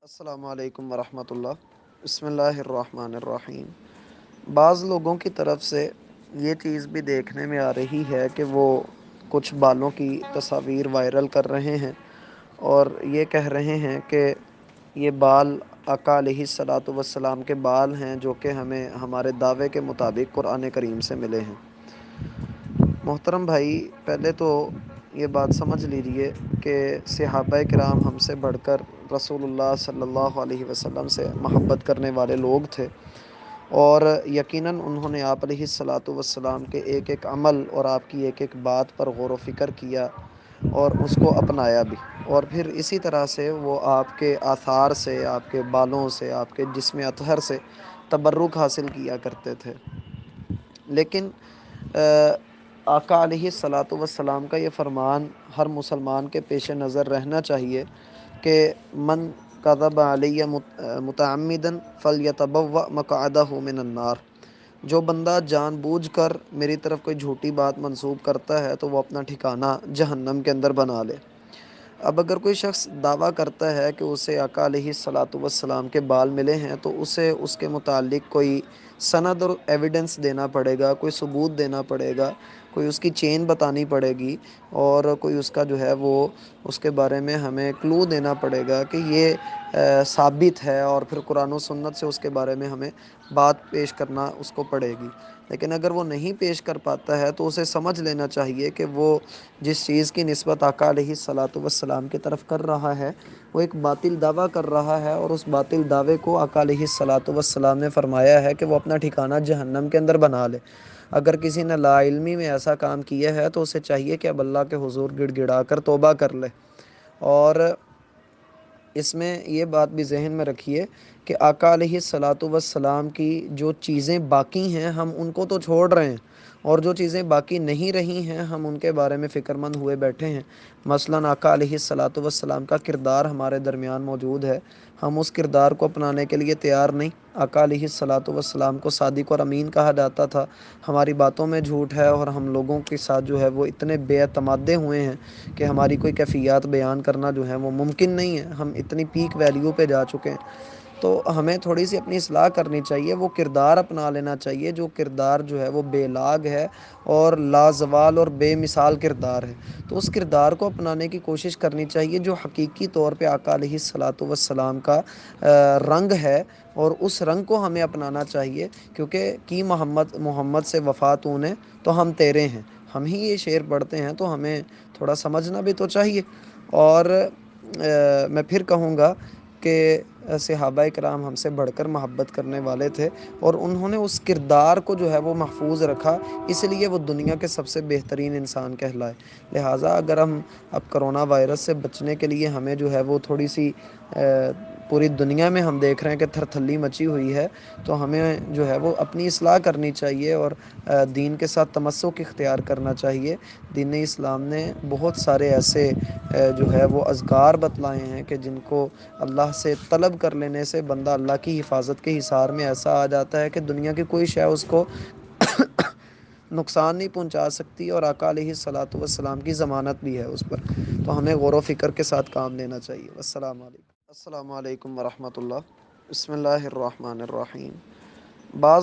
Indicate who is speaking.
Speaker 1: السلام علیکم ورحمۃ اللہ۔ بسم اللہ الرحمن الرحیم۔ بعض لوگوں کی طرف سے یہ چیز بھی دیکھنے میں آ رہی ہے کہ وہ کچھ بالوں کی تصاویر وائرل کر رہے ہیں اور یہ کہہ رہے ہیں کہ یہ بال آقا علیہ الصلاۃ والسلام کے بال ہیں، جو کہ ہمیں ہمارے دعوے کے مطابق قرآن کریم سے ملے ہیں۔ محترم بھائی، پہلے تو یہ بات سمجھ لیجیے کہ صحابہ کرام ہم سے بڑھ کر رسول اللہ صلی اللہ علیہ وسلم سے محبت کرنے والے لوگ تھے، اور یقیناً انہوں نے آپ علیہ الصلاۃ والسلام کے ایک ایک عمل اور آپ کی ایک ایک بات پر غور و فکر کیا اور اس کو اپنایا بھی، اور پھر اسی طرح سے وہ آپ کے آثار سے، آپ کے بالوں سے، آپ کے جسم اطہر سے تبرک حاصل کیا کرتے تھے۔ لیکن آقا علیہ الصلاۃ والسلام کا یہ فرمان ہر مسلمان کے پیش نظر رہنا چاہیے کہ من کذب علی متعمدا فلیتبوأ مقعدہ من النار۔ جو بندہ جان بوجھ کر میری طرف کوئی جھوٹی بات منسوب کرتا ہے تو وہ اپنا ٹھکانہ جہنم کے اندر بنا لے۔ اب اگر کوئی شخص دعویٰ کرتا ہے کہ اسے آقا علیہ الصلاۃ والسلام کے بال ملے ہیں، تو اسے اس کے متعلق کوئی سند اور ایویڈنس دینا پڑے گا، کوئی ثبوت دینا پڑے گا، کوئی اس کی چین بتانی پڑے گی، اور کوئی اس کا جو ہے وہ اس کے بارے میں ہمیں کلو دینا پڑے گا کہ یہ ثابت ہے، اور پھر قرآن و سنت سے اس کے بارے میں ہمیں بات پیش کرنا اس کو پڑے گی۔ لیکن اگر وہ نہیں پیش کر پاتا ہے تو اسے سمجھ لینا چاہیے کہ وہ جس چیز کی نسبت آقا علیہ الصلاۃ والسلام کی طرف کر رہا ہے وہ ایک باطل دعویٰ کر رہا ہے، اور اس باطل دعوے کو آقا علیہ الصلاۃ والسلام نے فرمایا ہے کہ وہ اپنا ٹھکانہ جہنم کے اندر بنا لے۔ اگر کسی نے لا علمی میں ایسا کام کیا ہے تو اسے چاہیے کہ اب اللہ کے حضور گڑ گڑا کر توبہ کر لے، اور اس میں یہ بات بھی ذہن میں رکھیے کہ آقا علیہ الصلاۃ والسلام کی جو چیزیں باقی ہیں ہم ان کو تو چھوڑ رہے ہیں، اور جو چیزیں باقی نہیں رہی ہیں ہم ان کے بارے میں فکر مند ہوئے بیٹھے ہیں۔ مثلاً آقا علیہ الصلاۃ والسلام کا کردار ہمارے درمیان موجود ہے، ہم اس کردار کو اپنانے کے لیے تیار نہیں۔ آقا علیہ الصلاۃ والسلام کو صادق اور امین کہا جاتا تھا، ہماری باتوں میں جھوٹ ہے، اور ہم لوگوں کے ساتھ جو ہے وہ اتنے بے اعتمادے ہوئے ہیں کہ ہماری کوئی کیفیات بیان کرنا جو ہے وہ ممکن نہیں ہے، ہم اتنی پیک ویلیو پہ جا چکے ہیں۔ تو ہمیں تھوڑی سی اپنی اصلاح کرنی چاہیے، وہ کردار اپنا لینا چاہیے جو کردار جو ہے وہ بے لاگ ہے اور لازوال اور بے مثال کردار ہے۔ تو اس کردار کو اپنانے کی کوشش کرنی چاہیے جو حقیقی طور پہ آقا علیہ الصلاۃ والسلام کا رنگ ہے، اور اس رنگ کو ہمیں اپنانا چاہیے، کیونکہ کی محمد سے وفا تو نے تو ہم تیرے ہیں، ہم ہی یہ شعر پڑھتے ہیں تو ہمیں تھوڑا سمجھنا بھی تو چاہیے۔ اور میں پھر کہوں گا کہ صحابہ کرام ہم سے بڑھ کر محبت کرنے والے تھے، اور انہوں نے اس کردار کو جو ہے وہ محفوظ رکھا، اس لیے وہ دنیا کے سب سے بہترین انسان کہلائے۔ لہٰذا اگر ہم اب کرونا وائرس سے بچنے کے لیے ہمیں جو ہے وہ تھوڑی سی پوری دنیا میں ہم دیکھ رہے ہیں کہ تھر تھلی مچی ہوئی ہے، تو ہمیں جو ہے وہ اپنی اصلاح کرنی چاہیے اور دین کے ساتھ تمسک اختیار کرنا چاہیے۔ دین اسلام نے بہت سارے ایسے جو ہے وہ اذکار بتلائے ہیں کہ جن کو اللہ سے طلب کر لینے سے بندہ اللہ کی حفاظت کے حصار میں ایسا آ جاتا ہے کہ دنیا کی کوئی شے اس کو نقصان نہیں پہنچا سکتی، اور آقا علیہ الصلاۃ والسلام کی ضمانت بھی ہے اس پر۔ تو ہمیں غور و فکر کے ساتھ کام لینا چاہیے۔ السلام علیکم ورحمۃ اللہ۔ بسم اللہ الرحمن الرحیم۔ بعض